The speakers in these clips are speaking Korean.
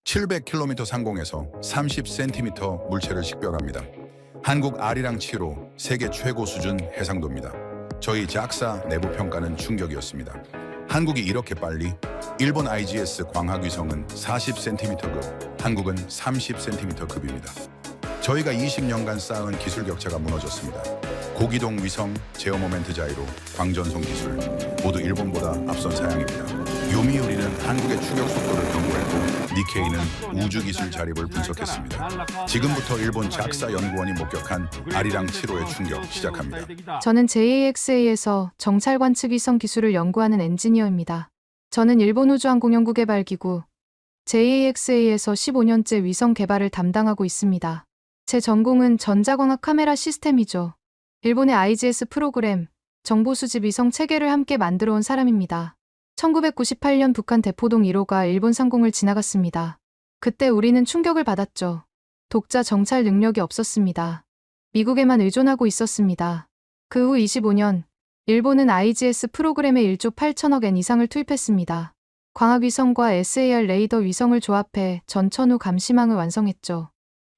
700km 상공에서 30cm 물체를 식별합니다. 한국 아리랑 7호 세계 최고 수준 해상도입니다. 저희 JAXA 내부 평가는 충격이었습니다. 한국이 이렇게 빨리? 일본 IGS 광학위성은 40cm급, 한국은 30cm급입니다. 저희가 20년간 쌓은 기술 격차가 무너졌습니다. 고기동 위성, 제어 모멘트 자이로, 광전송 기술 모두 일본보다 앞선 사양입니다. 요미우리는 한국의 추격 속도를 연구했고 니케이는 우주 기술 자립을 분석했습니다. 지금부터 일본 JAXA 연구원이 목격한 아리랑 7호의 충격 시작합니다. 저는 JAXA에서 정찰 관측 위성 기술을 연구하는 엔지니어입니다. 저는 일본 우주항공연구개발기구 JAXA에서 15년째 위성 개발을 담당하고 있습니다. 제 전공은 전자광학 카메라 시스템이죠. 일본의 IGS 프로그램, 정보 수집 위성 체계를 함께 만들어 온 사람입니다. 1998년 북한 대포동 1호가 일본 상공을 지나갔습니다. 그때 우리는 충격을 받았죠. 독자 정찰 능력이 없었습니다. 미국에만 의존하고 있었습니다. 그 후 25년, 일본은 IGS 프로그램에 1조 8천억 엔 이상을 투입했습니다. 광학위성과 SAR 레이더 위성을 조합해 전천후 감시망을 완성했죠.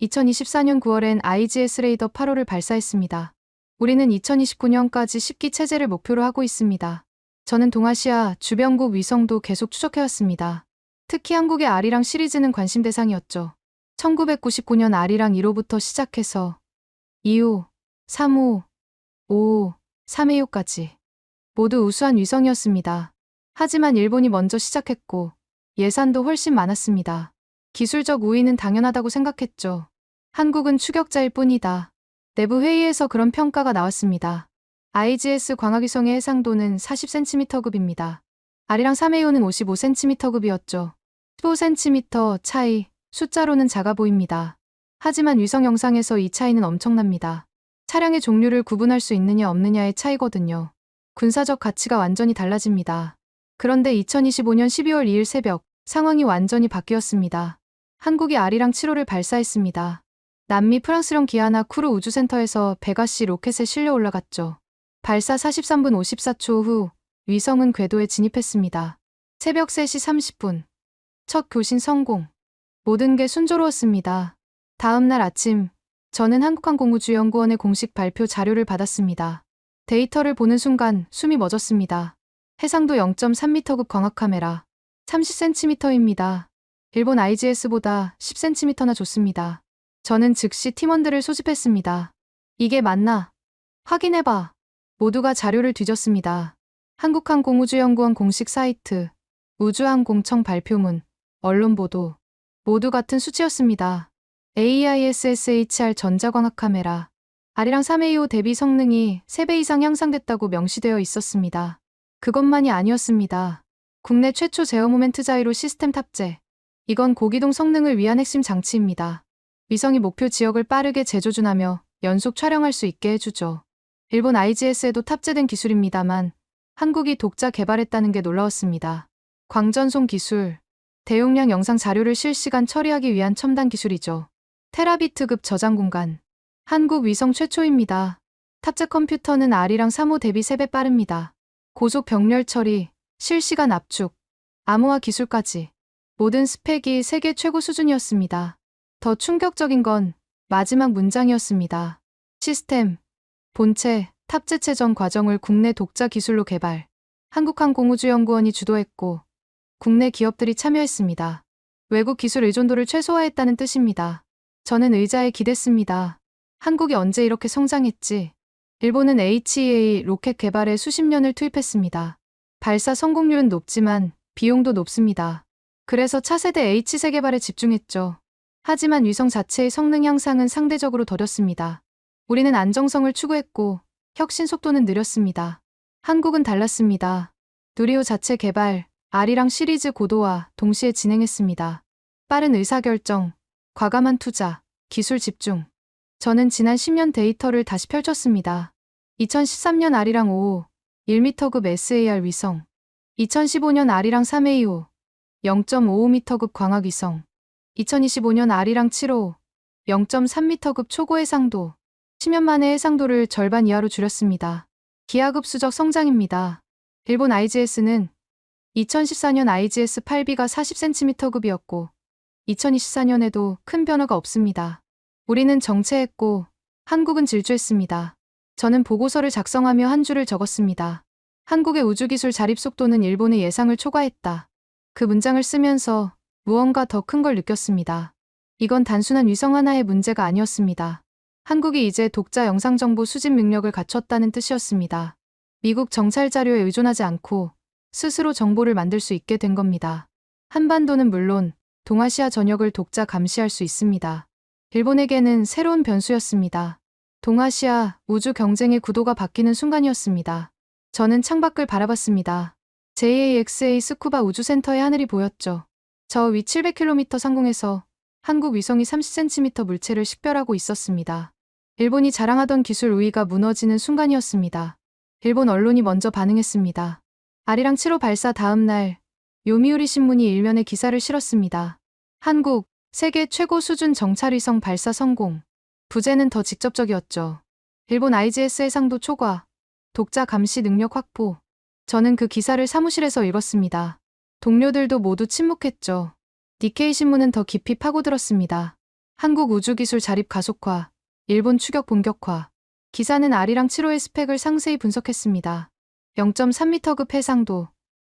2024년 9월엔 IGS 레이더 8호를 발사했습니다. 우리는 2029년까지 10기 체제를 목표로 하고 있습니다. 저는 동아시아 주변국 위성도 계속 추적해왔습니다. 특히 한국의 아리랑 시리즈는 관심 대상이었죠. 1999년 아리랑 1호부터 시작해서 2호, 3호, 5호, 3회호까지 모두 우수한 위성이었습니다. 하지만 일본이 먼저 시작했고 예산도 훨씬 많았습니다. 기술적 우위는 당연하다고 생각했죠. 한국은 추격자일 뿐이다. 내부 회의에서 그런 평가가 나왔습니다. IGS 광학위성의 해상도는 40cm급입니다. 아리랑 3회호는 55cm급이었죠. 15cm 차이, 숫자로는 작아 보입니다. 하지만 위성 영상에서 이 차이는 엄청납니다. 차량의 종류를 구분할 수 있느냐 없느냐의 차이거든요. 군사적 가치가 완전히 달라집니다. 그런데 2025년 12월 2일 새벽, 상황이 완전히 바뀌었습니다. 한국이 아리랑 7호를 발사했습니다. 남미 프랑스령 기아나 쿠르 우주센터에서 베가시 로켓에 실려 올라갔죠. 발사 43분 54초 후 위성은 궤도에 진입했습니다. 새벽 3시 30분. 첫 교신 성공. 모든 게 순조로웠습니다. 다음 날 아침, 저는 한국항공우주연구원의 공식 발표 자료를 받았습니다. 데이터를 보는 순간 숨이 멎었습니다. 해상도 0.3m급 광학카메라. 30cm입니다. 일본 IGS보다 10cm나 좋습니다. 저는 즉시 팀원들을 소집했습니다. 이게 맞나? 확인해봐. 모두가 자료를 뒤졌습니다. 한국항공우주연구원 공식 사이트, 우주항공청 발표문, 언론 보도. 모두 같은 수치였습니다. AISSHR 전자광학 카메라. 아리랑 3회호 대비 성능이 3배 이상 향상됐다고 명시되어 있었습니다. 그것만이 아니었습니다. 국내 최초 제어 모멘트 자이로 시스템 탑재. 이건 고기동 성능을 위한 핵심 장치입니다. 위성이 목표 지역을 빠르게 재조준하며 연속 촬영할 수 있게 해주죠. 일본 IGS에도 탑재된 기술입니다만 한국이 독자 개발했다는 게 놀라웠습니다. 광전송 기술. 대용량 영상 자료를 실시간 처리하기 위한 첨단 기술이죠. 테라비트급 저장 공간. 한국 위성 최초입니다. 탑재 컴퓨터는 아리랑 3호 대비 3배 빠릅니다. 고속 병렬 처리, 실시간 압축, 암호화 기술까지. 모든 스펙이 세계 최고 수준이었습니다. 더 충격적인 건 마지막 문장이었습니다. 시스템, 본체, 탑재 최전 과정을 국내 독자 기술로 개발. 한국항공우주연구원이 주도했고 국내 기업들이 참여했습니다. 외국 기술 의존도를 최소화했다는 뜻입니다. 저는 의자에 기댔습니다. 한국이 언제 이렇게 성장했지? 일본은 HEA 로켓 개발에 수십 년을 투입했습니다. 발사 성공률은 높지만 비용도 높습니다. 그래서 차세대 H세 개발에 집중했죠. 하지만 위성 자체의 성능 향상은 상대적으로 더뎠습니다. 우리는 안정성을 추구했고 혁신 속도는 느렸습니다. 한국은 달랐습니다. 누리호 자체 개발, 아리랑 시리즈 고도화 동시에 진행했습니다. 빠른 의사결정, 과감한 투자, 기술 집중. 저는 지난 10년 데이터를 다시 펼쳤습니다. 2013년 아리랑 5호, 1m급 SAR 위성. 2015년 아리랑 3회호, 0.55m급 광학위성. 2025년 아리랑 7호, 0.3m급 초고해상도. 10년 만에 해상도를 절반 이하로 줄였습니다. 기하급수적 성장입니다. 일본 IGS는 2014년 IGS 8B가 40cm급이었고 2024년에도 큰 변화가 없습니다. 우리는 정체했고 한국은 질주했습니다. 저는 보고서를 작성하며 한 줄을 적었습니다. 한국의 우주기술 자립 속도는 일본의 예상을 초과했다. 그 문장을 쓰면서 무언가 더 큰 걸 느꼈습니다. 이건 단순한 위성 하나의 문제가 아니었습니다. 한국이 이제 독자 영상정보 수집 능력을 갖췄다는 뜻이었습니다. 미국 정찰 자료에 의존하지 않고 스스로 정보를 만들 수 있게 된 겁니다. 한반도는 물론 동아시아 전역을 독자 감시할 수 있습니다. 일본에게는 새로운 변수였습니다. 동아시아 우주 경쟁의 구도가 바뀌는 순간이었습니다. 저는 창밖을 바라봤습니다. JAXA 스쿠바 우주센터의 하늘이 보였죠. 저 위 700km 상공에서 한국 위성이 30cm 물체를 식별하고 있었습니다. 일본이 자랑하던 기술 우위가 무너지는 순간이었습니다. 일본 언론이 먼저 반응했습니다. 아리랑 7호 발사 다음 날 요미우리 신문이 일면에 기사를 실었습니다. 한국, 세계 최고 수준 정찰위성 발사 성공. 부제는 더 직접적이었죠. 일본 IGS 해상도 초과, 독자 감시 능력 확보. 저는 그 기사를 사무실에서 읽었습니다. 동료들도 모두 침묵했죠. 니케이 신문은 더 깊이 파고들었습니다. 한국 우주기술 자립 가속화, 일본 추격 본격화. 기사는 아리랑 7호의 스펙을 상세히 분석했습니다. 0.3m급 해상도,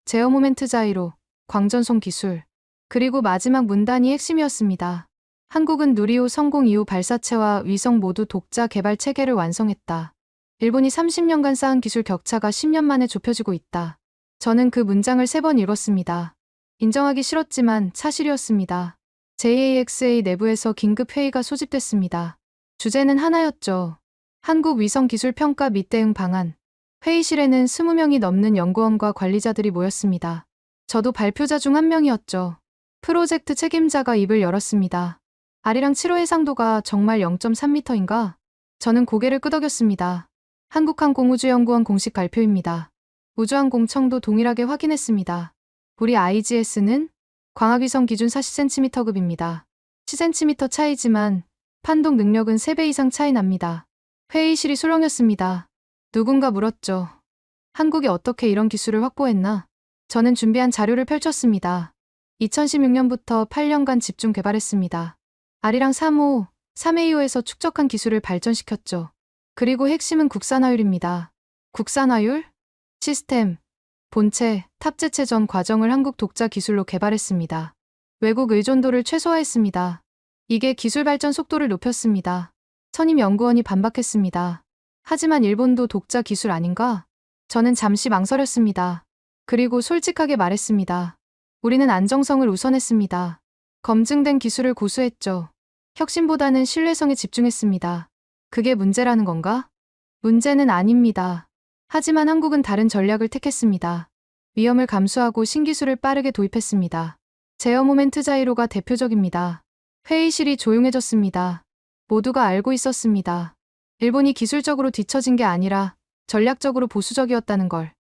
제어 모멘트 자이로, 광전송 기술. 그리고 마지막 문단이 핵심이었습니다. 한국은 누리호 성공 이후 발사체와 위성 모두 독자 개발 체계를 완성했다. 일본이 30년간 쌓은 기술 격차가 10년 만에 좁혀지고 있다. 저는 그 문장을 3번 읽었습니다. 인정하기 싫었지만 사실이었습니다. JAXA 내부에서 긴급 회의가 소집됐습니다. 주제는 하나였죠. 한국 위성 기술 평가 및 대응 방안. 회의실에는 20명이 넘는 연구원과 관리자들이 모였습니다. 저도 발표자 중 한 명이었죠. 프로젝트 책임자가 입을 열었습니다. 아리랑 7호 해상도가 정말 0.3m인가? 저는 고개를 끄덕였습니다. 한국항공우주연구원 공식 발표입니다. 우주항공청도 동일하게 확인했습니다. 우리 IGS는 광학위성 기준 40cm급입니다. 10cm 차이지만 판독 능력은 3배 이상 차이 납니다. 회의실이 술렁였습니다. 누군가 물었죠. 한국이 어떻게 이런 기술을 확보했나? 저는 준비한 자료를 펼쳤습니다. 2016년부터 8년간 집중 개발했습니다. 아리랑 3호, 3AO에서 축적한 기술을 발전시켰죠. 그리고 핵심은 국산화율입니다. 국산화율? 시스템, 본체, 탑재체 전 과정을 한국 독자 기술로 개발했습니다. 외국 의존도를 최소화했습니다. 이게 기술 발전 속도를 높였습니다. 선임 연구원이 반박했습니다. 하지만 일본도 독자 기술 아닌가? 저는 잠시 망설였습니다. 그리고 솔직하게 말했습니다. 우리는 안정성을 우선했습니다. 검증된 기술을 고수했죠. 혁신보다는 신뢰성에 집중했습니다. 그게 문제라는 건가? 문제는 아닙니다. 하지만 한국은 다른 전략을 택했습니다. 위험을 감수하고 신기술을 빠르게 도입했습니다. 제어 모멘트 자이로가 대표적입니다. 회의실이 조용해졌습니다. 모두가 알고 있었습니다. 일본이 기술적으로 뒤처진 게 아니라 전략적으로 보수적이었다는 걸.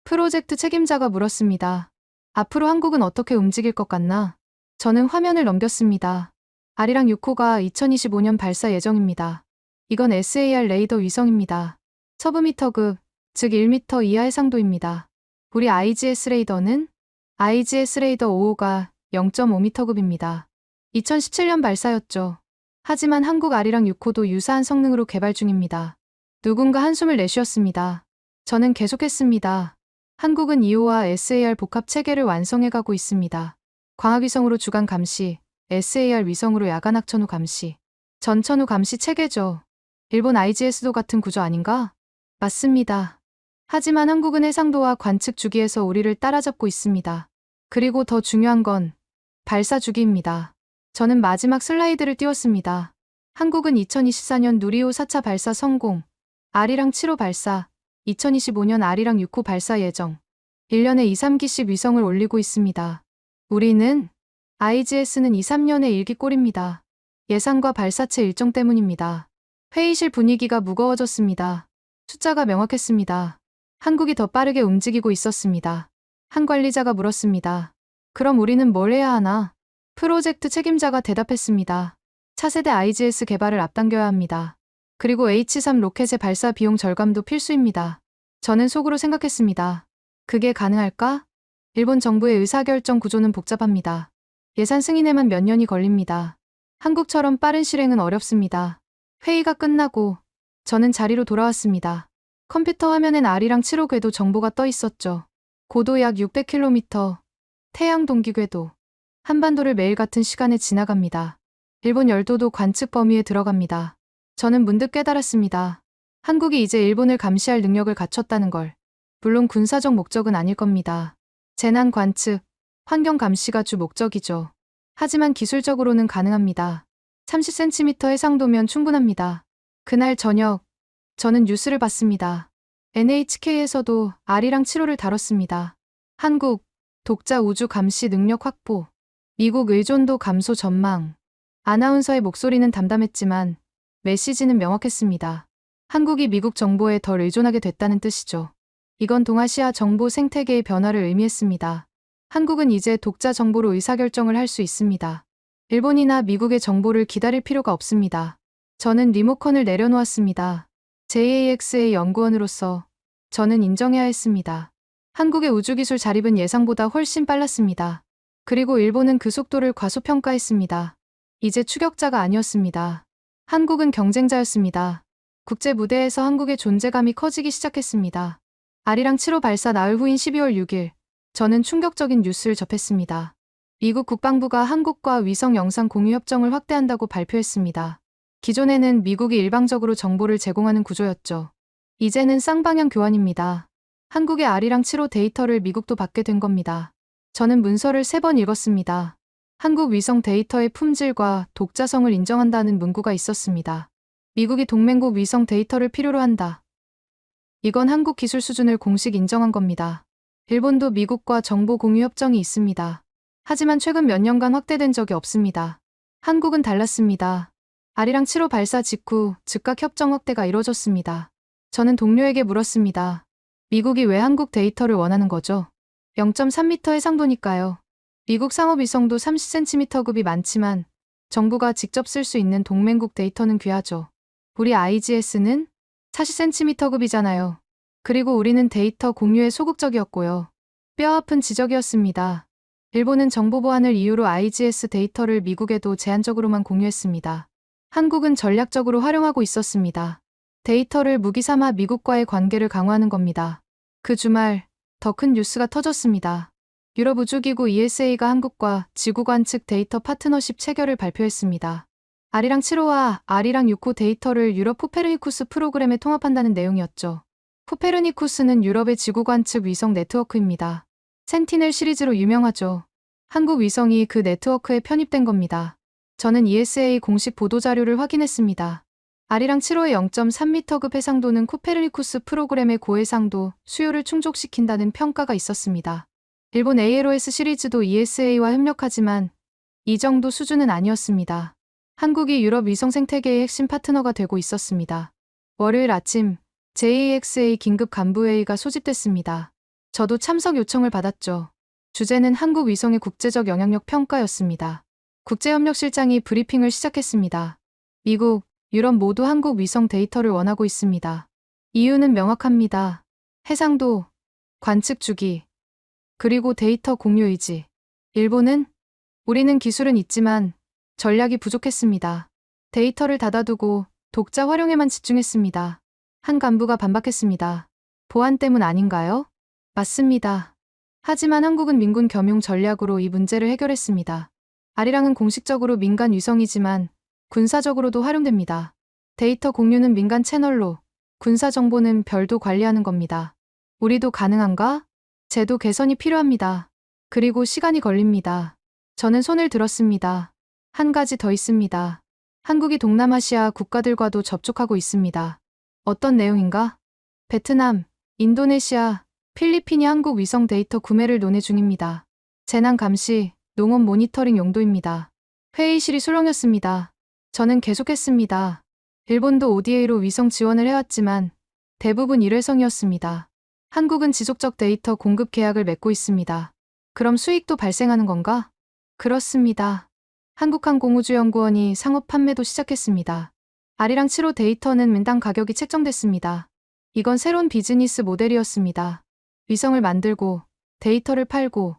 프로젝트 책임자가 물었습니다. 앞으로 한국은 어떻게 움직일 것 같나? 저는 화면을 넘겼습니다. 아리랑 6호가 2025년 발사 예정입니다. 이건 SAR 레이더 위성입니다. 서브미터급, 즉 1m 이하 해상도입니다. 우리 IGS 레이더는 IGS 레이더 5호가 0.5m급입니다. 2017년 발사였죠. 하지만 한국 아리랑 6호도 유사한 성능으로 개발 중입니다. 누군가 한숨을 내쉬었습니다. 저는 계속했습니다. 한국은 2호와 SAR 복합 체계를 완성해가고 있습니다. 광학위성으로 주간 감시, SAR 위성으로 야간 학천후 감시, 전천후 감시 체계죠. 일본 IGS도 같은 구조 아닌가? 맞습니다. 하지만 한국은 해상도와 관측 주기에서 우리를 따라잡고 있습니다. 그리고 더 중요한 건 발사 주기입니다. 저는 마지막 슬라이드를 띄웠습니다. 한국은 2024년 누리호 4차 발사 성공, 아리랑 7호 발사, 2025년 아리랑 6호 발사 예정, 1년에 2, 3기씩 위성을 올리고 있습니다. 우리는 IGS는 2, 3년의 일기꼴입니다. 예산과 발사체 일정 때문입니다. 회의실 분위기가 무거워졌습니다. 숫자가 명확했습니다. 한국이 더 빠르게 움직이고 있었습니다. 한 관리자가 물었습니다. 그럼 우리는 뭘 해야 하나? 프로젝트 책임자가 대답했습니다. 차세대 IGS 개발을 앞당겨야 합니다. 그리고 H3 로켓의 발사 비용 절감도 필수입니다. 저는 속으로 생각했습니다. 그게 가능할까? 일본 정부의 의사결정 구조는 복잡합니다. 예산 승인에만 몇 년이 걸립니다. 한국처럼 빠른 실행은 어렵습니다. 회의가 끝나고 저는 자리로 돌아왔습니다. 컴퓨터 화면엔 R이랑 7호 궤도 정보가 떠 있었죠. 고도 약 600km, 태양 동기 궤도. 한반도를 매일 같은 시간에 지나갑니다. 일본 열도도 관측 범위에 들어갑니다. 저는 문득 깨달았습니다. 한국이 이제 일본을 감시할 능력을 갖췄다는 걸. 물론 군사적 목적은 아닐 겁니다. 재난 관측, 환경 감시가 주 목적이죠. 하지만 기술적으로는 가능합니다. 30cm 해상도면 충분합니다. 그날 저녁, 저는 뉴스를 봤습니다. NHK에서도 R이랑 7호를 다뤘습니다. 한국, 독자 우주 감시 능력 확보, 미국 의존도 감소 전망. 아나운서의 목소리는 담담했지만 메시지는 명확했습니다. 한국이 미국 정보에 덜 의존하게 됐다는 뜻이죠. 이건 동아시아 정보 생태계의 변화를 의미했습니다. 한국은 이제 독자 정보로 의사결정을 할 수 있습니다. 일본이나 미국의 정보를 기다릴 필요가 없습니다. 저는 리모컨을 내려놓았습니다. JAXA 연구원으로서 저는 인정해야 했습니다. 한국의 우주기술 자립은 예상보다 훨씬 빨랐습니다. 그리고 일본은 그 속도를 과소평가했습니다. 이제 추격자가 아니었습니다. 한국은 경쟁자였습니다. 국제 무대에서 한국의 존재감이 커지기 시작했습니다. R이랑 7호 발사 나흘 후인 12월 6일, 저는 충격적인 뉴스를 접했습니다. 미국 국방부가 한국과 위성 영상 공유 협정을 확대한다고 발표했습니다. 기존에는 미국이 일방적으로 정보를 제공하는 구조였죠. 이제는 쌍방향 교환입니다. 한국의 R이랑 7호 데이터를 미국도 받게 된 겁니다. 저는 문서를 3번 읽었습니다. 한국 위성 데이터의 품질과 독자성을 인정한다는 문구가 있었습니다. 미국이 동맹국 위성 데이터를 필요로 한다. 이건 한국 기술 수준을 공식 인정한 겁니다. 일본도 미국과 정보 공유 협정이 있습니다. 하지만 최근 몇 년간 확대된 적이 없습니다. 한국은 달랐습니다. R이랑 7호 발사 직후 즉각 협정 확대가 이뤄졌습니다. 저는 동료에게 물었습니다. 미국이 왜 한국 데이터를 원하는 거죠? 0.3m 해상도니까요. 미국 상업위성도 30cm급이 많지만 정부가 직접 쓸 수 있는 동맹국 데이터는 귀하죠. 우리 IGS는 40cm급이잖아요. 그리고 우리는 데이터 공유에 소극적이었고요. 뼈아픈 지적이었습니다. 일본은 정보 보안을 이유로 IGS 데이터를 미국에도 제한적으로만 공유했습니다. 한국은 전략적으로 활용하고 있었습니다. 데이터를 무기 삼아 미국과의 관계를 강화하는 겁니다. 그 주말 더 큰 뉴스가 터졌습니다. 유럽 우주기구 ESA가 한국과 지구 관측 데이터 파트너십 체결을 발표했습니다. R이랑 7호와 R이랑 6호 데이터를 유럽 코페르니쿠스 프로그램에 통합한다는 내용이었죠. 코페르니쿠스는 유럽의 지구 관측 위성 네트워크입니다. 센티넬 시리즈로 유명하죠. 한국 위성이 그 네트워크에 편입된 겁니다. 저는 ESA 공식 보도자료를 확인했습니다. R이랑 7호의 0.3m급 해상도는 코페르니쿠스 프로그램의 고해상도 수요를 충족시킨다는 평가가 있었습니다. 일본 ALOS 시리즈도 ESA와 협력하지만 이 정도 수준은 아니었습니다. 한국이 유럽 위성 생태계의 핵심 파트너가 되고 있었습니다. 월요일 아침 JAXA 긴급 간부회의가 소집됐습니다. 저도 참석 요청을 받았죠. 주제는 한국 위성의 국제적 영향력 평가였습니다. 국제협력실장이 브리핑을 시작했습니다. 미국, 유럽 모두 한국 위성 데이터를 원하고 있습니다. 이유는 명확합니다. 해상도, 관측 주기, 그리고 데이터 공유 의지. 일본은? 우리는 기술은 있지만 전략이 부족했습니다. 데이터를 닫아두고 독자 활용에만 집중했습니다. 한 간부가 반박했습니다. 보안 때문 아닌가요? 맞습니다. 하지만 한국은 민군 겸용 전략으로 이 문제를 해결했습니다. R이랑은 공식적으로 민간 위성이지만 군사적으로도 활용됩니다. 데이터 공유는 민간 채널로, 군사 정보는 별도 관리하는 겁니다. 우리도 가능한가? 제도 개선이 필요합니다. 그리고 시간이 걸립니다. 저는 손을 들었습니다. 한 가지 더 있습니다. 한국이 동남아시아 국가들과도 접촉하고 있습니다. 어떤 내용인가? 베트남, 인도네시아, 필리핀이 한국 위성 데이터 구매를 논의 중입니다. 재난 감시, 농업 모니터링 용도입니다. 회의실이 술렁였습니다. 저는 계속했습니다. 일본도 ODA로 위성 지원을 해왔지만 대부분 일회성이었습니다. 한국은 지속적 데이터 공급 계약을 맺고 있습니다. 그럼 수익도 발생하는 건가? 그렇습니다. 한국항공우주연구원이 상업 판매도 시작했습니다. R이랑 7호 데이터는 인당 가격이 책정됐습니다. 이건 새로운 비즈니스 모델이었습니다. 위성을 만들고 데이터를 팔고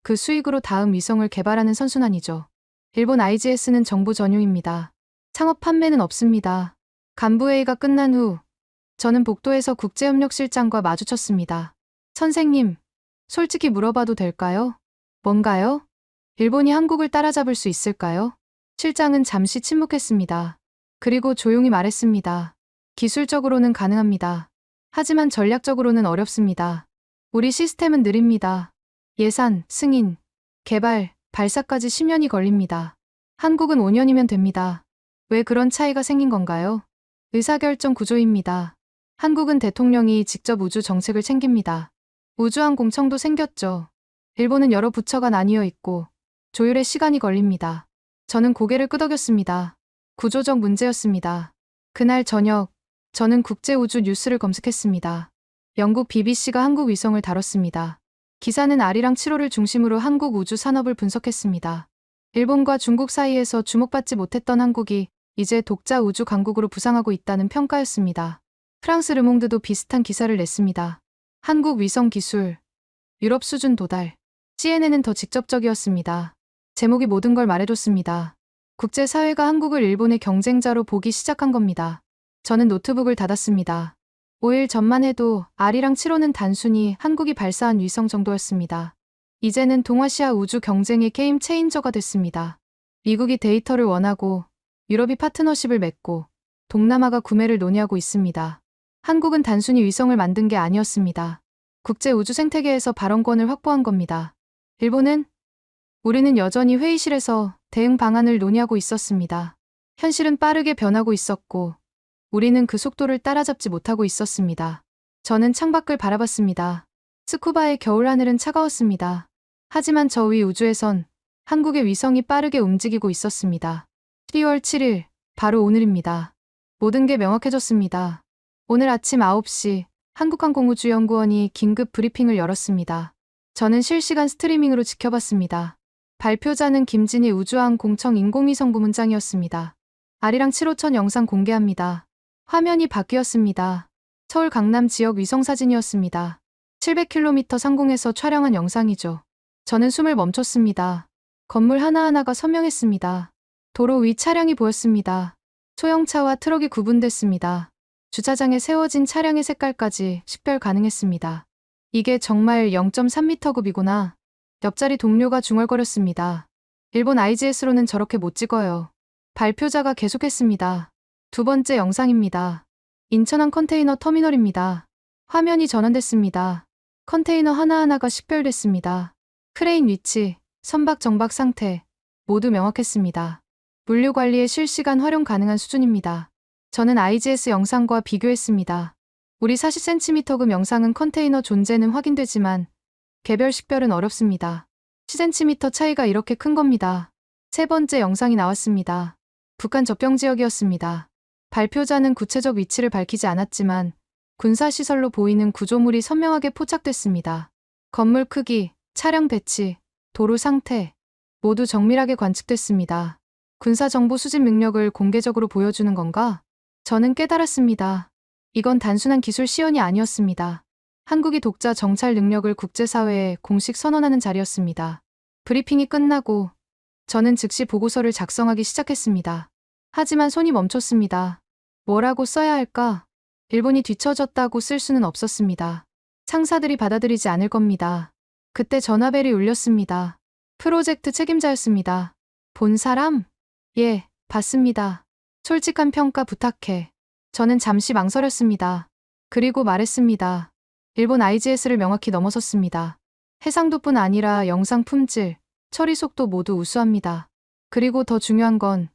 그 수익으로 다음 위성을 개발하는 선순환이죠. 일본 IGS는 정부 전용입니다. 창업 판매는 없습니다. 간부회의가 끝난 후 저는 복도에서 국제협력실장과 마주쳤습니다. 선생님, 솔직히 물어봐도 될까요? 뭔가요? 일본이 한국을 따라잡을 수 있을까요? 실장은 잠시 침묵했습니다. 그리고 조용히 말했습니다. 기술적으로는 가능합니다. 하지만 전략적으로는 어렵습니다. 우리 시스템은 느립니다. 예산, 승인, 개발, 발사까지 10년이 걸립니다. 한국은 5년이면 됩니다. 왜 그런 차이가 생긴 건가요? 의사결정 구조입니다. 한국은 대통령이 직접 우주 정책을 챙깁니다. 우주항공청도 생겼죠. 일본은 여러 부처가 나뉘어 있고 조율에 시간이 걸립니다. 저는 고개를 끄덕였습니다. 구조적 문제였습니다. 그날 저녁, 저는 국제우주 뉴스를 검색했습니다. 영국 BBC가 한국 위성을 다뤘습니다. 기사는 아리랑 7호를 중심으로 한국 우주 산업을 분석했습니다. 일본과 중국 사이에서 주목받지 못했던 한국이 이제 독자 우주 강국으로 부상하고 있다는 평가였습니다. 프랑스 르몽드도 비슷한 기사를 냈습니다. 한국 위성 기술, 유럽 수준 도달. CNN은 더 직접적이었습니다. 제목이 모든 걸 말해줬습니다. 국제사회가 한국을 일본의 경쟁자로 보기 시작한 겁니다. 저는 노트북을 닫았습니다. 5일 전만 해도 아리랑 7호는 단순히 한국이 발사한 위성 정도였습니다. 이제는 동아시아 우주 경쟁의 게임 체인저가 됐습니다. 미국이 데이터를 원하고 유럽이 파트너십을 맺고 동남아가 구매를 논의하고 있습니다. 한국은 단순히 위성을 만든 게 아니었습니다. 국제 우주 생태계에서 발언권을 확보한 겁니다. 일본은? 우리는 여전히 회의실에서 대응 방안을 논의하고 있었습니다. 현실은 빠르게 변하고 있었고 우리는 그 속도를 따라잡지 못하고 있었습니다. 저는 창밖을 바라봤습니다. 스쿠바의 겨울하늘은 차가웠습니다. 하지만 저 위 우주에선 한국의 위성이 빠르게 움직이고 있었습니다. 12월 7일, 바로 오늘입니다. 모든 게 명확해졌습니다. 오늘 아침 9시 한국항공우주연구원이 긴급 브리핑을 열었습니다. 저는 실시간 스트리밍으로 지켜봤습니다. 발표자는 김진희 우주항공청 인공위성 부문장이었습니다. 아리랑 7호 첫 영상 공개합니다. 화면이 바뀌었습니다. 서울 강남 지역 위성사진이었습니다. 700km 상공에서 촬영한 영상이죠. 저는 숨을 멈췄습니다. 건물 하나하나가 선명했습니다. 도로 위 차량이 보였습니다. 소형차와 트럭이 구분됐습니다. 주차장에 세워진 차량의 색깔까지 식별 가능했습니다. 이게 정말 0.3m급이구나. 옆자리 동료가 중얼거렸습니다. 일본 IGS로는 저렇게 못 찍어요. 발표자가 계속했습니다. 두 번째 영상입니다. 인천항 컨테이너 터미널입니다. 화면이 전환됐습니다. 컨테이너 하나하나가 식별됐습니다. 크레인 위치, 선박 정박 상태, 모두 명확했습니다. 물류 관리에 실시간 활용 가능한 수준입니다. 저는 IGS 영상과 비교했습니다. 우리 40cm급 영상은 컨테이너 존재는 확인되지만 개별 식별은 어렵습니다. 10cm 차이가 이렇게 큰 겁니다. 세 번째 영상이 나왔습니다. 북한 접경 지역이었습니다. 발표자는 구체적 위치를 밝히지 않았지만 군사시설로 보이는 구조물이 선명하게 포착됐습니다. 건물 크기, 차량 배치, 도로 상태 모두 정밀하게 관측됐습니다. 군사정보 수집 능력을 공개적으로 보여주는 건가? 저는 깨달았습니다. 이건 단순한 기술 시연이 아니었습니다. 한국이 독자 정찰 능력을 국제사회에 공식 선언하는 자리였습니다. 브리핑이 끝나고 저는 즉시 보고서를 작성하기 시작했습니다. 하지만 손이 멈췄습니다. 뭐라고 써야 할까? 일본이 뒤처졌다고 쓸 수는 없었습니다. 상사들이 받아들이지 않을 겁니다. 그때 전화벨이 울렸습니다. 프로젝트 책임자였습니다. 본 사람? 예, 봤습니다. 솔직한 평가 부탁해. 저는 잠시 망설였습니다. 그리고 말했습니다. 일본 IGS를 명확히 넘어섰습니다. 해상도뿐 아니라 영상 품질, 처리 속도 모두 우수합니다. 그리고 더 중요한 건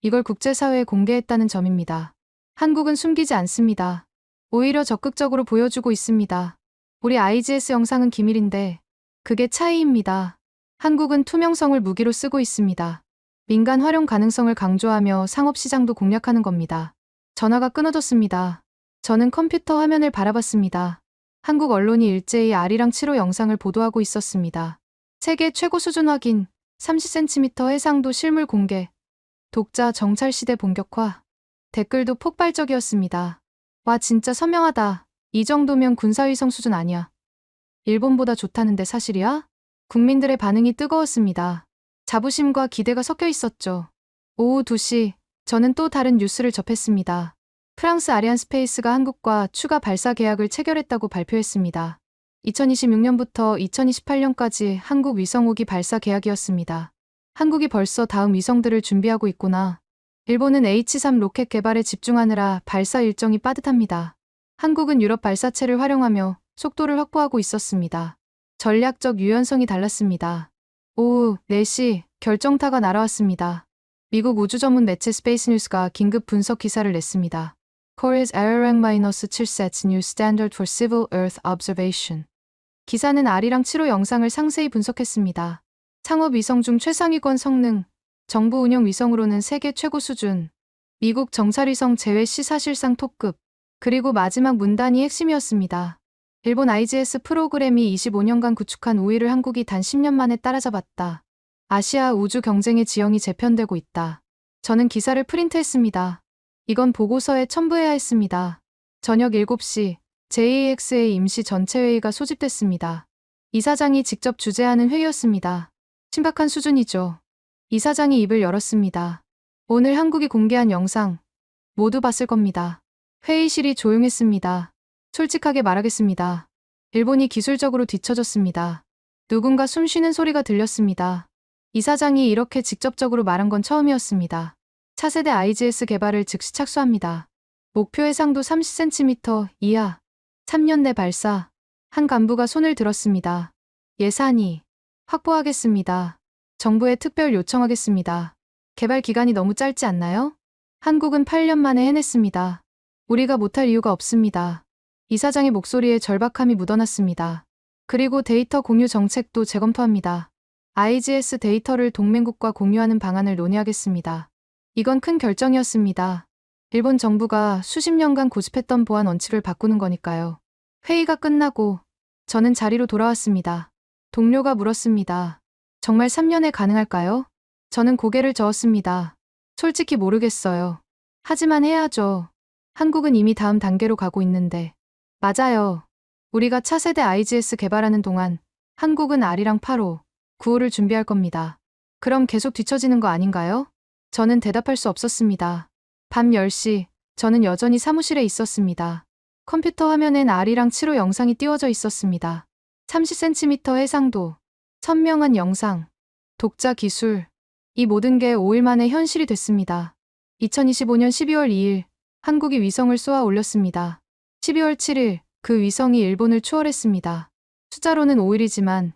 이걸 국제사회에 공개했다는 점입니다. 한국은 숨기지 않습니다. 오히려 적극적으로 보여주고 있습니다. 우리 IGS 영상은 기밀인데 그게 차이입니다. 한국은 투명성을 무기로 쓰고 있습니다. 민간 활용 가능성을 강조하며 상업시장도 공략하는 겁니다. 전화가 끊어졌습니다. 저는 컴퓨터 화면을 바라봤습니다. 한국 언론이 일제히 아리랑 7호 영상을 보도하고 있었습니다. 세계 최고 수준 확인, 30cm 해상도 실물 공개, 독자 정찰 시대 본격화. 댓글도 폭발적이었습니다. 와, 진짜 선명하다. 이 정도면 군사위성 수준 아니야. 일본보다 좋다는데 사실이야? 국민들의 반응이 뜨거웠습니다. 자부심과 기대가 섞여 있었죠. 오후 2시, 저는 또 다른 뉴스를 접했습니다. 프랑스 아리안스페이스가 한국과 추가 발사 계약을 체결했다고 발표했습니다. 2026년부터 2028년까지 한국 위성 5기 발사 계약이었습니다. 한국이 벌써 다음 위성들을 준비하고 있구나. 일본은 H3 로켓 개발에 집중하느라 발사 일정이 빠듯합니다. 한국은 유럽 발사체를 활용하며 속도를 확보하고 있었습니다. 전략적 유연성이 달랐습니다. 오후 4시 결정타가 날아왔습니다. 미국 우주 전문 매체 스페이스 뉴스가 긴급 분석 기사를 냈습니다. Korea's Arirang -7 sets new standard for civil Earth observation. 기사는 아리랑 7호 영상을 상세히 분석했습니다. 상업 위성 중 최상위권 성능, 정부 운영 위성으로는 세계 최고 수준, 미국 정찰위성 제외 시 사실상 톱급, 그리고 마지막 문단이 핵심이었습니다. 일본 IGS 프로그램이 25년간 구축한 우위를 한국이 단 10년 만에 따라잡았다. 아시아 우주 경쟁의 지형이 재편되고 있다. 저는 기사를 프린트했습니다. 이건 보고서에 첨부해야 했습니다. 저녁 7시 JAXA 임시 전체회의가 소집됐습니다. 이사장이 직접 주재하는 회의였습니다. 심각한 수준이죠. 이사장이 입을 열었습니다. 오늘 한국이 공개한 영상 모두 봤을 겁니다. 회의실이 조용했습니다. 솔직하게 말하겠습니다. 일본이 기술적으로 뒤처졌습니다. 누군가 숨 쉬는 소리가 들렸습니다. 이사장이 이렇게 직접적으로 말한 건 처음이었습니다. 차세대 IGS 개발을 즉시 착수합니다. 목표 해상도 30cm 이하, 3년 내 발사. 한 간부가 손을 들었습니다. 예산이 확보하겠습니다. 정부에 특별 요청하겠습니다. 개발 기간이 너무 짧지 않나요? 한국은 8년 만에 해냈습니다. 우리가 못할 이유가 없습니다. 이사장의 목소리에 절박함이 묻어났습니다. 그리고 데이터 공유 정책도 재검토합니다. IGS 데이터를 동맹국과 공유하는 방안을 논의하겠습니다. 이건 큰 결정이었습니다. 일본 정부가 수십 년간 고집했던 보안 원칙을 바꾸는 거니까요. 회의가 끝나고 저는 자리로 돌아왔습니다. 동료가 물었습니다. 정말 3년에 가능할까요? 저는 고개를 저었습니다. 솔직히 모르겠어요. 하지만 해야죠. 한국은 이미 다음 단계로 가고 있는데. 맞아요. 우리가 차세대 IGS 개발하는 동안 한국은 아리랑 8호, 9호를 준비할 겁니다. 그럼 계속 뒤처지는 거 아닌가요? 저는 대답할 수 없었습니다. 밤 10시, 저는 여전히 사무실에 있었습니다. 컴퓨터 화면엔 아리랑 7호 영상이 띄워져 있었습니다. 30cm 해상도, 선명한 영상, 독자 기술, 이 모든 게 5일 만에 현실이 됐습니다. 2025년 12월 2일, 한국이 위성을 쏘아 올렸습니다. 12월 7일, 그 위성이 일본을 추월했습니다. 숫자로는 5일이지만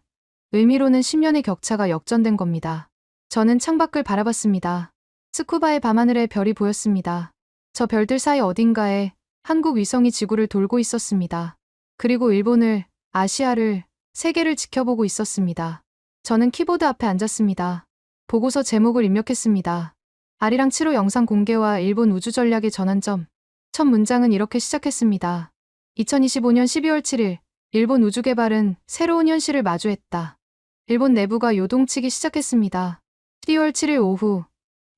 의미로는 10년의 격차가 역전된 겁니다. 저는 창밖을 바라봤습니다. 스쿠바의 밤하늘에 별이 보였습니다. 저 별들 사이 어딘가에 한국 위성이 지구를 돌고 있었습니다. 그리고 일본을, 아시아를, 세계를 지켜보고 있었습니다. 저는 키보드 앞에 앉았습니다. 보고서 제목을 입력했습니다. 아리랑 7호 영상 공개와 일본 우주 전략의 전환점. 첫 문장은 이렇게 시작했습니다. 2025년 12월 7일, 일본 우주 개발은 새로운 현실을 마주했다. 일본 내부가 요동치기 시작했습니다. 12월 7일 오후,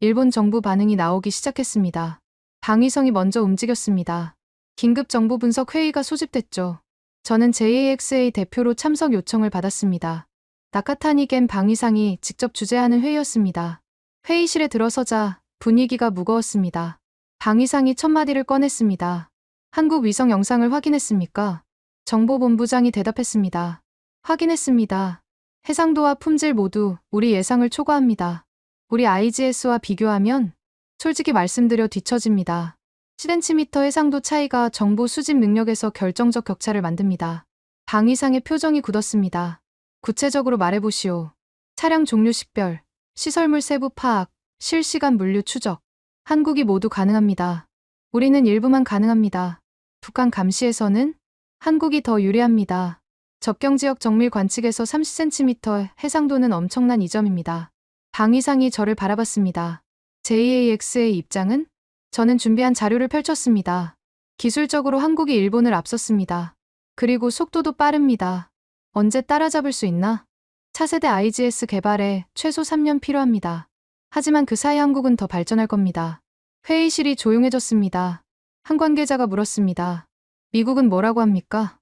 일본 정부 반응이 나오기 시작했습니다. 방위성이 먼저 움직였습니다. 긴급 정보 분석 회의가 소집됐죠. 저는 JAXA 대표로 참석 요청을 받았습니다. 나카타니 겐 방위상이 직접 주재하는 회의였습니다. 회의실에 들어서자 분위기가 무거웠습니다. 방위상이 첫 마디를 꺼냈습니다. 한국 위성 영상을 확인했습니까? 정보본부장이 대답했습니다. 확인했습니다. 해상도와 품질 모두 우리 예상을 초과합니다. 우리 IGS와 비교하면 솔직히 말씀드려 뒤처집니다. 10cm 해상도 차이가 정보 수집 능력에서 결정적 격차를 만듭니다. 방위상의 표정이 굳었습니다. 구체적으로 말해보시오. 차량 종류 식별, 시설물 세부 파악, 실시간 물류 추적. 한국이 모두 가능합니다. 우리는 일부만 가능합니다. 북한 감시에서는 한국이 더 유리합니다. 접경지역 정밀 관측에서 30cm 해상도는 엄청난 이점입니다. 방위상이 저를 바라봤습니다. JAX의 입장은? 저는 준비한 자료를 펼쳤습니다. 기술적으로 한국이 일본을 앞섰습니다. 그리고 속도도 빠릅니다. 언제 따라잡을 수 있나? 차세대 IGS 개발에 최소 3년 필요합니다. 하지만 그 사이 한국은 더 발전할 겁니다. 회의실이 조용해졌습니다. 한 관계자가 물었습니다. 미국은 뭐라고 합니까?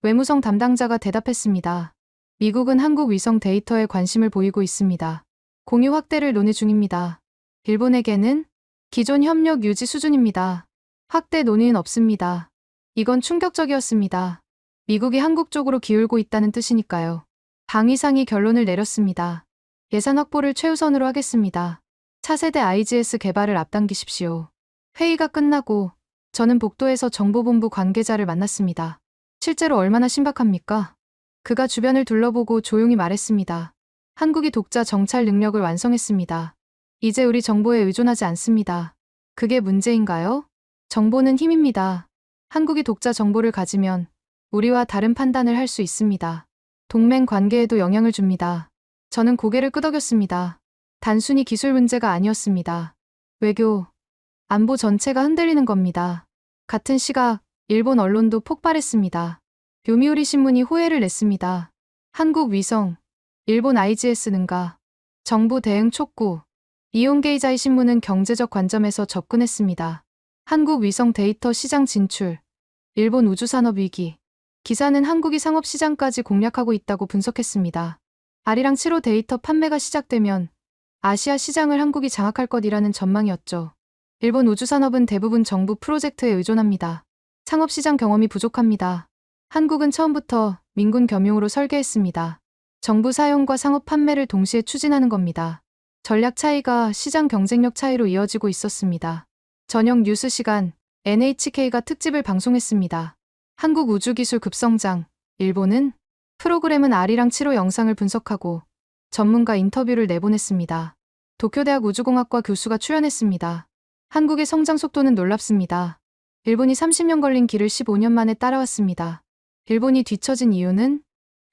외무성 담당자가 대답했습니다. 미국은 한국 위성 데이터에 관심을 보이고 있습니다. 공유 확대를 논의 중입니다. 일본에게는 기존 협력 유지 수준입니다. 확대 논의는 없습니다. 이건 충격적이었습니다. 미국이 한국 쪽으로 기울고 있다는 뜻이니까요. 방위상이 결론을 내렸습니다. 예산 확보를 최우선으로 하겠습니다. 차세대 IGS 개발을 앞당기십시오. 회의가 끝나고 저는 복도에서 정보본부 관계자를 만났습니다. 실제로 얼마나 신박합니까? 그가 주변을 둘러보고 조용히 말했습니다. 한국이 독자 정찰 능력을 완성했습니다. 이제 우리 정보에 의존하지 않습니다. 그게 문제인가요? 정보는 힘입니다. 한국이 독자 정보를 가지면 우리와 다른 판단을 할 수 있습니다. 동맹 관계에도 영향을 줍니다. 저는 고개를 끄덕였습니다. 단순히 기술 문제가 아니었습니다. 외교, 안보 전체가 흔들리는 겁니다. 같은 시각, 일본 언론도 폭발했습니다. 요미우리 신문이 호해를 냈습니다. 한국 위성, 일본 IGS 능가, 정부 대응 촉구. 이온게이자이 신문은 경제적 관점에서 접근했습니다. 한국 위성 데이터 시장 진출, 일본 우주산업 위기. 기사는 한국이 상업시장까지 공략하고 있다고 분석했습니다. 아리랑 7호 데이터 판매가 시작되면 아시아 시장을 한국이 장악할 것이라는 전망이었죠. 일본 우주산업은 대부분 정부 프로젝트에 의존합니다. 상업시장 경험이 부족합니다. 한국은 처음부터 민군 겸용으로 설계했습니다. 정부 사용과 상업 판매를 동시에 추진하는 겁니다. 전략 차이가 시장 경쟁력 차이로 이어지고 있었습니다. 저녁 뉴스 시간, NHK가 특집을 방송했습니다. 한국 우주기술 급성장, 일본은? 프로그램은 아리랑 7호 영상을 분석하고 전문가 인터뷰를 내보냈습니다. 도쿄대학 우주공학과 교수가 출연했습니다. 한국의 성장 속도는 놀랍습니다. 일본이 30년 걸린 길을 15년 만에 따라왔습니다. 일본이 뒤처진 이유는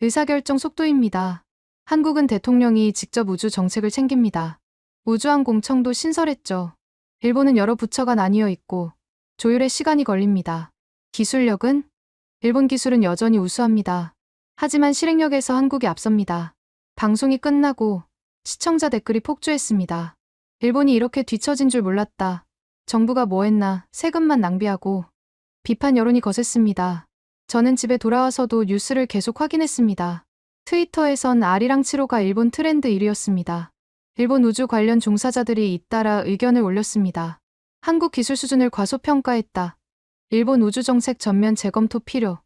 의사결정 속도입니다. 한국은 대통령이 직접 우주 정책을 챙깁니다. 우주항공청도 신설했죠. 일본은 여러 부처가 나뉘어 있고 조율에 시간이 걸립니다. 기술력은? 일본 기술은 여전히 우수합니다. 하지만 실행력에서 한국이 앞섭니다. 방송이 끝나고 시청자 댓글이 폭주했습니다. 일본이 이렇게 뒤처진 줄 몰랐다. 정부가 뭐 했나, 세금만 낭비하고. 비판 여론이 거셌습니다. 저는 집에 돌아와서도 뉴스를 계속 확인했습니다. 트위터에선 아리랑 7호가 일본 트렌드 1위였습니다. 일본 우주 관련 종사자들이 잇따라 의견을 올렸습니다. 한국 기술 수준을 과소평가했다. 일본 우주 정책 전면 재검토 필요.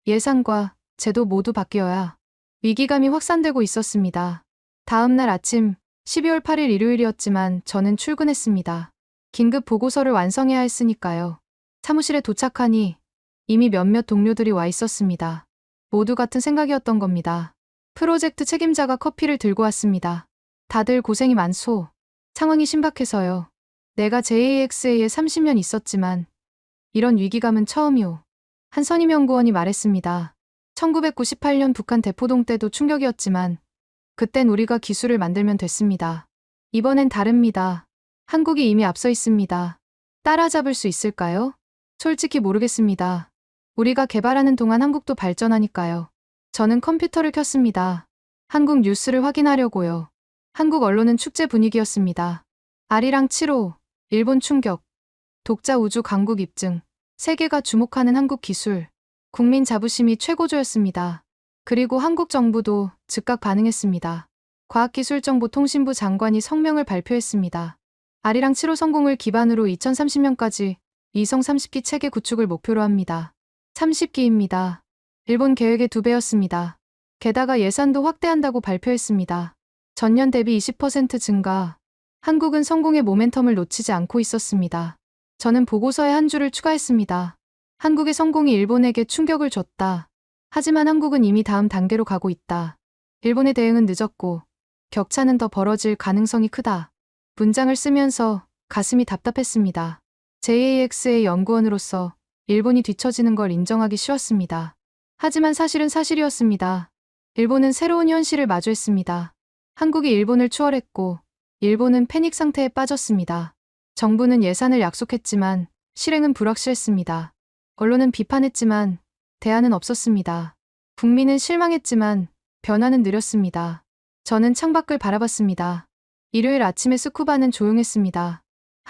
예산과 제도 모두 바뀌어야. 위기감이 확산되고 있었습니다. 다음 날 아침 12월 8일 일요일이었지만 저는 출근했습니다. 긴급 보고서를 완성해야 했으니까요. 사무실에 도착하니 이미 몇몇 동료들이 와 있었습니다. 모두 같은 생각이었던 겁니다. 프로젝트 책임자가 커피를 들고 왔습니다. 다들 고생이 많소. 상황이 신박해서요. 내가 JAXA에 30년 있었지만 이런 위기감은 처음이오. 한 선임 연구원이 말했습니다. 1998년 북한 대포동 때도 충격이었지만 그땐 우리가 기술을 만들면 됐습니다. 이번엔 다릅니다. 한국이 이미 앞서 있습니다. 따라잡을 수 있을까요? 솔직히 모르겠습니다. 우리가 개발하는 동안 한국도 발전하니까요. 저는 컴퓨터를 켰습니다. 한국 뉴스를 확인하려고요. 한국 언론은 축제 분위기였습니다. 아리랑 7호, 일본 충격, 독자 우주 강국 입증, 세계가 주목하는 한국 기술, 국민 자부심이 최고조였습니다. 그리고 한국 정부도 즉각 반응했습니다. 과학기술정보통신부 장관이 성명을 발표했습니다. 아리랑 7호 성공을 기반으로 2030년까지 위성 30기 체계 구축을 목표로 합니다. 30기입니다. 일본 계획의 2배였습니다. 게다가 예산도 확대한다고 발표했습니다. 전년 대비 20% 증가. 한국은 성공의 모멘텀을 놓치지 않고 있었습니다. 저는 보고서에 한 줄을 추가했습니다. 한국의 성공이 일본에게 충격을 줬다. 하지만 한국은 이미 다음 단계로 가고 있다. 일본의 대응은 늦었고 격차는 더 벌어질 가능성이 크다. 문장을 쓰면서 가슴이 답답했습니다. JAXA 연구원으로서 일본이 뒤처지는 걸 인정하기 싫었습니다. 하지만 사실은 사실이었습니다. 일본은 새로운 현실을 마주했습니다. 한국이 일본을 추월했고 일본은 패닉 상태에 빠졌습니다. 정부는 예산을 약속했지만 실행은 불확실했습니다. 언론은 비판했지만 대안은 없었습니다. 국민은 실망했지만 변화는 느렸습니다. 저는 창밖을 바라봤습니다. 일요일 아침에 스쿠바는 조용했습니다.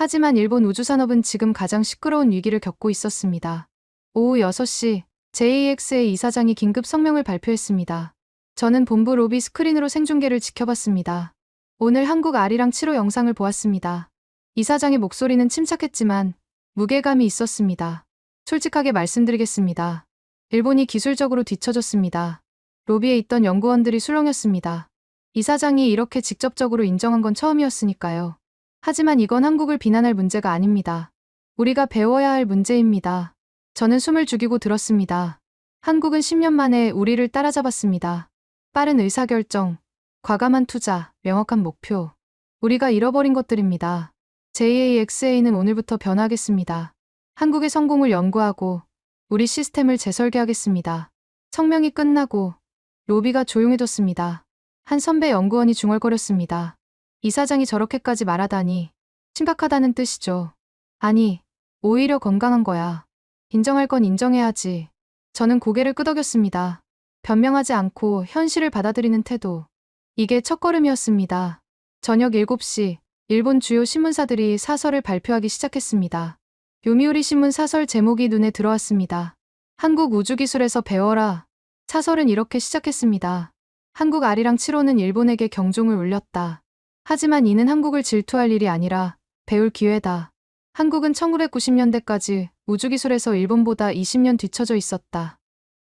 하지만 일본 우주산업은 지금 가장 시끄러운 위기를 겪고 있었습니다. 오후 6시 JAXA 이사장이 긴급 성명을 발표했습니다. 저는 본부 로비 스크린으로 생중계를 지켜봤습니다. 오늘 한국 아리랑 7호 영상을 보았습니다. 이사장의 목소리는 침착했지만 무게감이 있었습니다. 솔직하게 말씀드리겠습니다. 일본이 기술적으로 뒤처졌습니다. 로비에 있던 연구원들이 술렁였습니다. 이사장이 이렇게 직접적으로 인정한 건 처음이었으니까요. 하지만 이건 한국을 비난할 문제가 아닙니다. 우리가 배워야 할 문제입니다. 저는 숨을 죽이고 들었습니다. 한국은 10년 만에 우리를 따라잡았습니다. 빠른 의사결정, 과감한 투자, 명확한 목표. 우리가 잃어버린 것들입니다. JAXA는 오늘부터 변화하겠습니다. 한국의 성공을 연구하고 우리 시스템을 재설계하겠습니다. 성명이 끝나고 로비가 조용해졌습니다. 한 선배 연구원이 중얼거렸습니다. 이사장이 저렇게까지 말하다니 심각하다는 뜻이죠. 아니, 오히려 건강한 거야. 인정할 건 인정해야지. 저는 고개를 끄덕였습니다. 변명하지 않고 현실을 받아들이는 태도. 이게 첫걸음이었습니다. 저녁 7시, 일본 주요 신문사들이 사설을 발표하기 시작했습니다. 요미우리 신문 사설 제목이 눈에 들어왔습니다. 한국 우주기술에서 배워라. 사설은 이렇게 시작했습니다. 한국 아리랑 7호는 일본에게 경종을 울렸다. 하지만 이는 한국을 질투할 일이 아니라 배울 기회다. 한국은 1990년대까지 우주기술에서 일본보다 20년 뒤처져 있었다.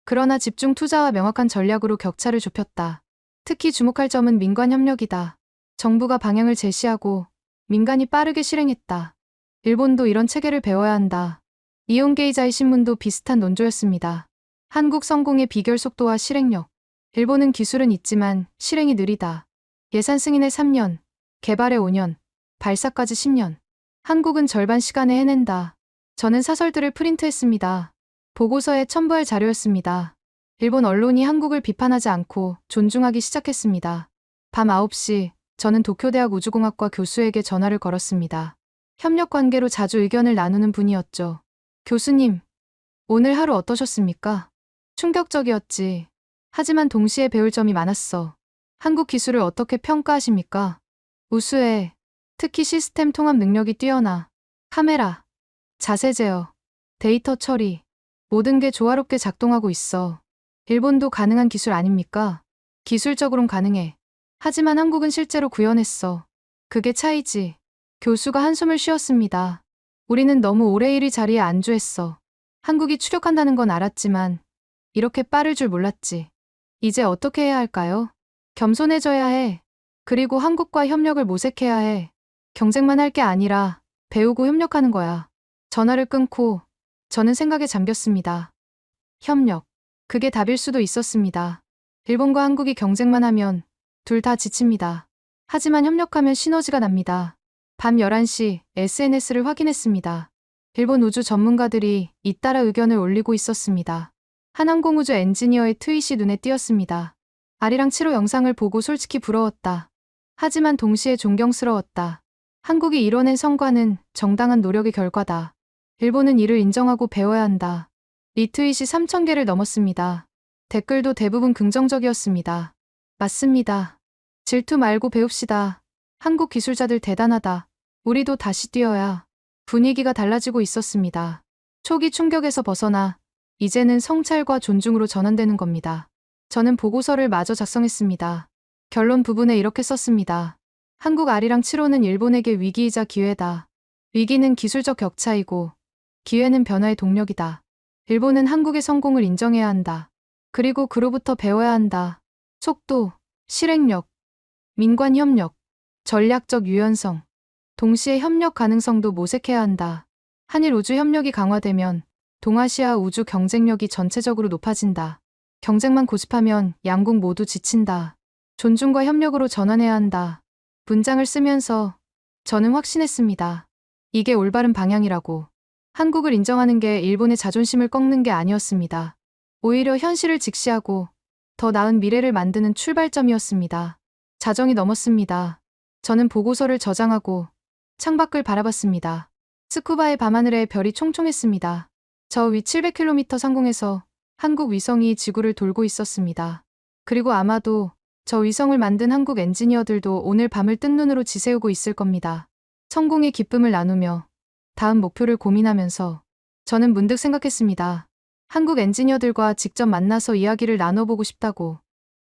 그러나 집중 투자와 명확한 전략으로 격차를 좁혔다. 특히 주목할 점은 민관 협력이다. 정부가 방향을 제시하고 민간이 빠르게 실행했다. 일본도 이런 체계를 배워야 한다. 이온게이자의 신문도 비슷한 논조였습니다. 한국 성공의 비결 속도와 실행력. 일본은 기술은 있지만 실행이 느리다. 예산 승인에 3년, 개발에 5년, 발사까지 10년. 한국은 절반 시간에 해낸다. 저는 사설들을 프린트했습니다. 보고서에 첨부할 자료였습니다. 일본 언론이 한국을 비판하지 않고 존중하기 시작했습니다. 밤 9시, 저는 도쿄대학 우주공학과 교수에게 전화를 걸었습니다. 협력 관계로 자주 의견을 나누는 분이었죠. 교수님, 오늘 하루 어떠셨습니까? 충격적이었지. 하지만 동시에 배울 점이 많았어. 한국 기술을 어떻게 평가하십니까? 우수해. 특히 시스템 통합 능력이 뛰어나. 카메라, 자세 제어, 데이터 처리. 모든 게 조화롭게 작동하고 있어. 일본도 가능한 기술 아닙니까? 기술적으론 가능해. 하지만 한국은 실제로 구현했어. 그게 차이지. 교수가 한숨을 쉬었습니다. 우리는 너무 오래 1위 자리에 안주했어. 한국이 추격한다는 건 알았지만 이렇게 빠를 줄 몰랐지. 이제 어떻게 해야 할까요? 겸손해져야 해. 그리고 한국과 협력을 모색해야 해. 경쟁만 할 게 아니라 배우고 협력하는 거야. 전화를 끊고 저는 생각에 잠겼습니다. 협력. 그게 답일 수도 있었습니다. 일본과 한국이 경쟁만 하면 둘 다 지칩니다. 하지만 협력하면 시너지가 납니다. 밤 11시 SNS를 확인했습니다. 일본 우주 전문가들이 잇따라 의견을 올리고 있었습니다. 한 항공우주 엔지니어의 트윗이 눈에 띄었습니다. 아리랑 7호 영상을 보고 솔직히 부러웠다. 하지만 동시에 존경스러웠다. 한국이 이뤄낸 성과는 정당한 노력의 결과다. 일본은 이를 인정하고 배워야 한다. 리트윗이 3,000개를 넘었습니다. 댓글도 대부분 긍정적이었습니다. 맞습니다. 질투 말고 배웁시다. 한국 기술자들 대단하다. 우리도 다시 뛰어야. 분위기가 달라지고 있었습니다. 초기 충격에서 벗어나 이제는 성찰과 존중으로 전환되는 겁니다. 저는 보고서를 마저 작성했습니다. 결론 부분에 이렇게 썼습니다. 한국 아리랑 7호는 일본에게 위기이자 기회다. 위기는 기술적 격차이고 기회는 변화의 동력이다. 일본은 한국의 성공을 인정해야 한다. 그리고 그로부터 배워야 한다. 속도, 실행력, 민관 협력, 전략적 유연성, 동시에 협력 가능성도 모색해야 한다. 한일 우주 협력이 강화되면 동아시아 우주 경쟁력이 전체적으로 높아진다. 경쟁만 고집하면 양국 모두 지친다. 존중과 협력으로 전환해야 한다. 문장을 쓰면서 저는 확신했습니다. 이게 올바른 방향이라고. 한국을 인정하는 게 일본의 자존심을 꺾는 게 아니었습니다. 오히려 현실을 직시하고 더 나은 미래를 만드는 출발점이었습니다. 자정이 넘었습니다. 저는 보고서를 저장하고 창밖을 바라봤습니다. 스쿠바의 밤하늘에 별이 총총했습니다. 저 위 700km 상공에서 한국 위성이 지구를 돌고 있었습니다. 그리고 아마도 저 위성을 만든 한국 엔지니어들도 오늘 밤을 뜬 눈으로 지새우고 있을 겁니다. 성공의 기쁨을 나누며 다음 목표를 고민하면서 저는 문득 생각했습니다. 한국 엔지니어들과 직접 만나서 이야기를 나눠보고 싶다고.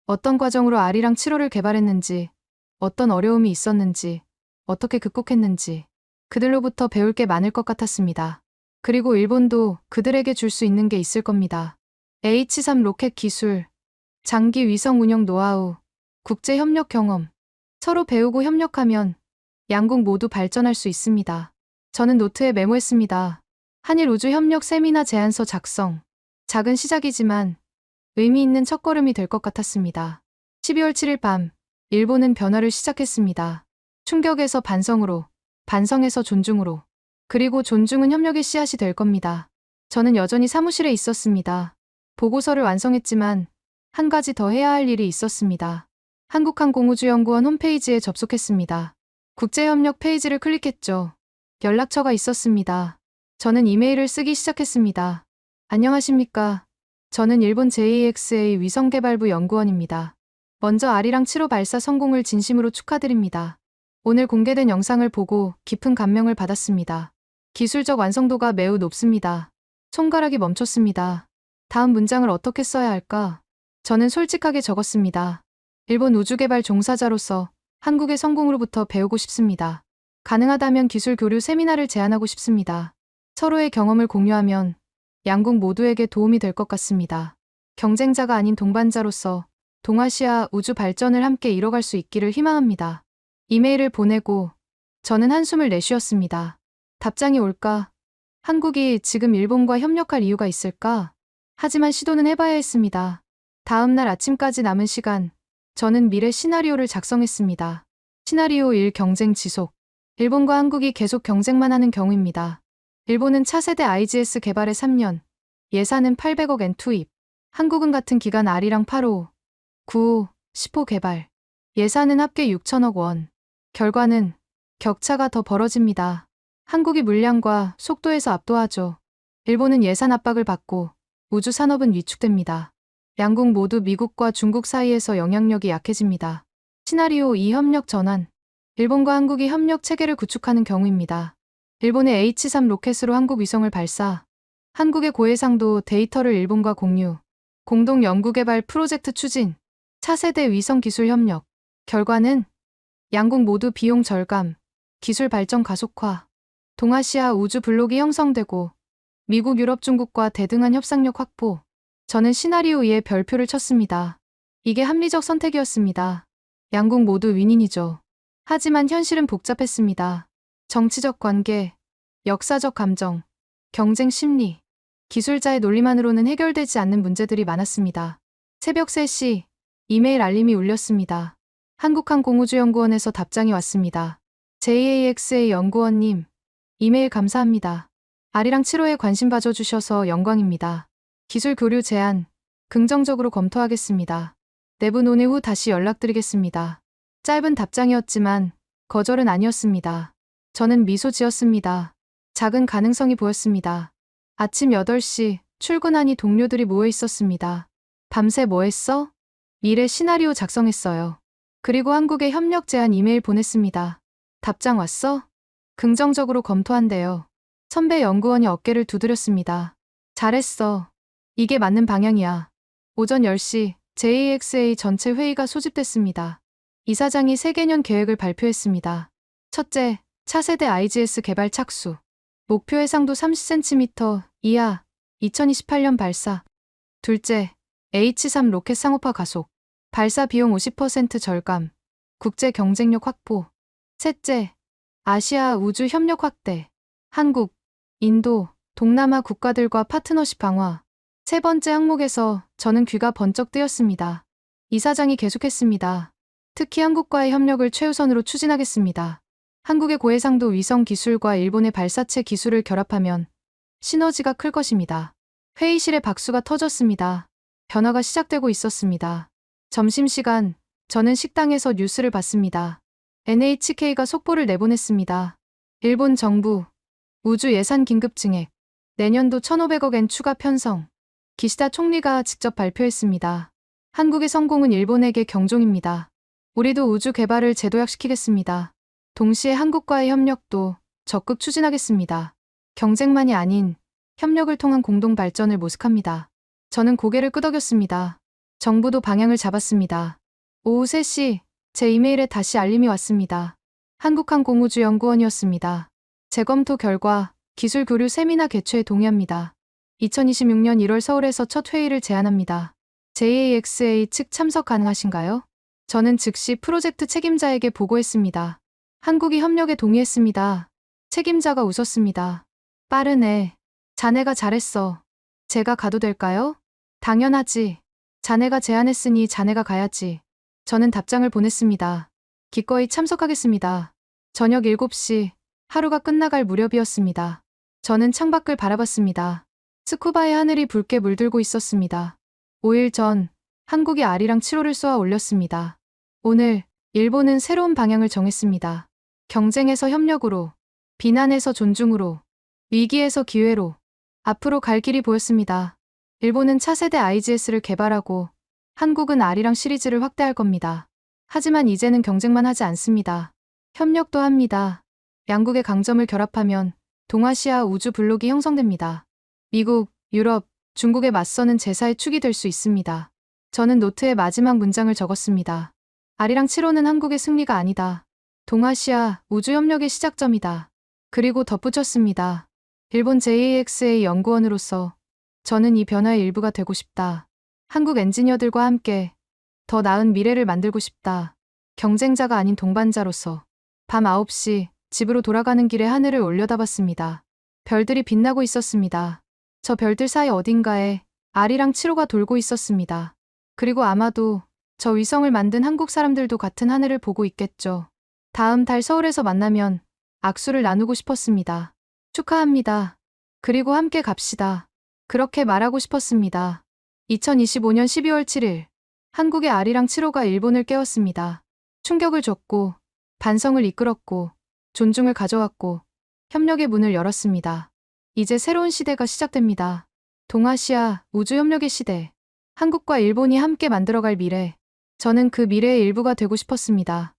어떤 과정으로 R이랑 7호를 개발했는지, 어떤 어려움이 있었는지, 어떻게 극복했는지 그들로부터 배울 게 많을 것 같았습니다. 그리고 일본도 그들에게 줄 수 있는 게 있을 겁니다. H3 로켓 기술, 장기 위성 운영 노하우, 국제 협력 경험. 서로 배우고 협력하면 양국 모두 발전할 수 있습니다. 저는 노트에 메모했습니다. 한일 우주 협력 세미나 제안서 작성. 작은 시작이지만 의미 있는 첫걸음이 될 것 같았습니다. 12월 7일 밤, 일본은 변화를 시작했습니다. 충격에서 반성으로, 반성에서 존중으로, 그리고 존중은 협력의 씨앗이 될 겁니다. 저는 여전히 사무실에 있었습니다. 보고서를 완성했지만 한 가지 더 해야 할 일이 있었습니다. 한국항공우주연구원 홈페이지에 접속했습니다. 국제협력 페이지를 클릭했죠. 연락처가 있었습니다. 저는 이메일을 쓰기 시작했습니다. 안녕하십니까. 저는 일본 JAXA 위성개발부 연구원입니다. 먼저 R이랑 7호 발사 성공을 진심으로 축하드립니다. 오늘 공개된 영상을 보고 깊은 감명을 받았습니다. 기술적 완성도가 매우 높습니다. 손가락이 멈췄습니다. 다음 문장을 어떻게 써야 할까? 저는 솔직하게 적었습니다. 일본 우주개발 종사자로서 한국의 성공으로부터 배우고 싶습니다. 가능하다면 기술 교류 세미나를 제안하고 싶습니다. 서로의 경험을 공유하면 양국 모두에게 도움이 될 것 같습니다. 경쟁자가 아닌 동반자로서 동아시아 우주 발전을 함께 이뤄갈 수 있기를 희망합니다. 이메일을 보내고 저는 한숨을 내쉬었습니다. 답장이 올까? 한국이 지금 일본과 협력할 이유가 있을까? 하지만 시도는 해봐야 했습니다. 다음 날 아침까지 남은 시간, 저는 미래 시나리오를 작성했습니다. 시나리오 1 경쟁 지속. 일본과 한국이 계속 경쟁만 하는 경우입니다. 일본은 차세대 IGS 개발에 3년, 예산은 800억 엔 투입. 한국은 같은 기간 R이랑 8호, 9호, 10호 개발. 예산은 합계 6천억 원. 결과는 격차가 더 벌어집니다. 한국이 물량과 속도에서 압도하죠. 일본은 예산 압박을 받고 우주 산업은 위축됩니다. 양국 모두 미국과 중국 사이에서 영향력이 약해집니다. 시나리오 2 협력 전환. 일본과 한국이 협력 체계를 구축하는 경우입니다. 일본의 H3 로켓으로 한국 위성을 발사. 한국의 고해상도 데이터를 일본과 공유. 공동 연구개발 프로젝트 추진. 차세대 위성 기술 협력. 결과는 양국 모두 비용 절감, 기술 발전 가속화. 동아시아 우주 블록이 형성되고 미국, 유럽, 중국과 대등한 협상력 확보. 저는 시나리오 2에 별표를 쳤습니다. 이게 합리적 선택이었습니다. 양국 모두 윈윈이죠. 하지만 현실은 복잡했습니다. 정치적 관계, 역사적 감정, 경쟁 심리, 기술자의 논리만으로는 해결되지 않는 문제들이 많았습니다. 새벽 3시, 이메일 알림이 울렸습니다. 한국항공우주연구원에서 답장이 왔습니다. JAXA 연구원님, 이메일 감사합니다. R이랑 7호에 관심 가져주셔서 영광입니다. 기술 교류 제안, 긍정적으로 검토하겠습니다. 내부 논의 후 다시 연락드리겠습니다. 짧은 답장이었지만 거절은 아니었습니다. 저는 미소 지었습니다. 작은 가능성이 보였습니다. 아침 8시 출근하니 동료들이 모여 있었습니다. 밤새 뭐 했어? 미래 시나리오 작성했어요. 그리고 한국에 협력 제안 이메일 보냈습니다. 답장 왔어? 긍정적으로 검토한대요. 선배 연구원이 어깨를 두드렸습니다. 잘했어. 이게 맞는 방향이야. 오전 10시 JAXA 전체 회의가 소집됐습니다. 이사장이 3개년 계획을 발표했습니다. 첫째, 차세대 IGS 개발 착수. 목표 해상도 30cm 이하 2028년 발사. 둘째, H3 로켓 상업화 가속. 발사 비용 50% 절감. 국제 경쟁력 확보. 셋째, 아시아 우주 협력 확대. 한국, 인도, 동남아 국가들과 파트너십 강화. 세 번째 항목에서 저는 귀가 번쩍 뜨였습니다. 이사장이 계속했습니다. 특히 한국과의 협력을 최우선으로 추진하겠습니다. 한국의 고해상도 위성 기술과 일본의 발사체 기술을 결합하면 시너지가 클 것입니다. 회의실에 박수가 터졌습니다. 변화가 시작되고 있었습니다. 점심시간, 저는 식당에서 뉴스를 봤습니다. NHK가 속보를 내보냈습니다. 일본 정부, 우주 예산 긴급 증액, 내년도 1,500억 엔 추가 편성. 기시다 총리가 직접 발표했습니다. 한국의 성공은 일본에게 경종입니다. 우리도 우주 개발을 재도약시키겠습니다. 동시에 한국과의 협력도 적극 추진하겠습니다. 경쟁만이 아닌 협력을 통한 공동 발전을 모색합니다. 저는 고개를 끄덕였습니다. 정부도 방향을 잡았습니다. 오후 3시 제 이메일에 다시 알림이 왔습니다. 한국항공우주연구원이었습니다. 재검토 결과 기술 교류 세미나 개최에 동의합니다. 2026년 1월 서울에서 첫 회의를 제안합니다. JAXA 측 참석 가능하신가요? 저는 즉시 프로젝트 책임자에게 보고했습니다. 한국이 협력에 동의했습니다. 책임자가 웃었습니다. 빠르네. 자네가 잘했어. 제가 가도 될까요? 당연하지. 자네가 제안했으니 자네가 가야지. 저는 답장을 보냈습니다. 기꺼이 참석하겠습니다. 저녁 7시, 하루가 끝나갈 무렵이었습니다. 저는 창밖을 바라봤습니다. 스쿠바의 하늘이 붉게 물들고 있었습니다. 5일 전, 한국이 아리랑 7호를 쏘아 올렸습니다. 오늘, 일본은 새로운 방향을 정했습니다. 경쟁에서 협력으로, 비난에서 존중으로, 위기에서 기회로, 앞으로 갈 길이 보였습니다. 일본은 차세대 IGS를 개발하고, 한국은 아리랑 시리즈를 확대할 겁니다. 하지만 이제는 경쟁만 하지 않습니다. 협력도 합니다. 양국의 강점을 결합하면 동아시아 우주 블록이 형성됩니다. 미국, 유럽, 중국에 맞서는 제4의 축이 될 수 있습니다. 저는 노트에 마지막 문장을 적었습니다. 아리랑 7호는 한국의 승리가 아니다. 동아시아 우주협력의 시작점이다. 그리고 덧붙였습니다. 일본 JAXA 연구원으로서 저는 이 변화의 일부가 되고 싶다. 한국 엔지니어들과 함께 더 나은 미래를 만들고 싶다. 경쟁자가 아닌 동반자로서. 밤 9시 집으로 돌아가는 길에 하늘을 올려다봤습니다. 별들이 빛나고 있었습니다. 저 별들 사이 어딘가에 아리랑 7호가 돌고 있었습니다. 그리고 아마도 저 위성을 만든 한국 사람들도 같은 하늘을 보고 있겠죠. 다음 달 서울에서 만나면 악수를 나누고 싶었습니다. 축하합니다. 그리고 함께 갑시다. 그렇게 말하고 싶었습니다. 2025년 12월 7일, 한국의 아리랑 7호가 일본을 깨웠습니다. 충격을 줬고, 반성을 이끌었고, 존중을 가져왔고, 협력의 문을 열었습니다. 이제 새로운 시대가 시작됩니다. 동아시아 우주협력의 시대. 한국과 일본이 함께 만들어갈 미래. 저는 그 미래의 일부가 되고 싶었습니다.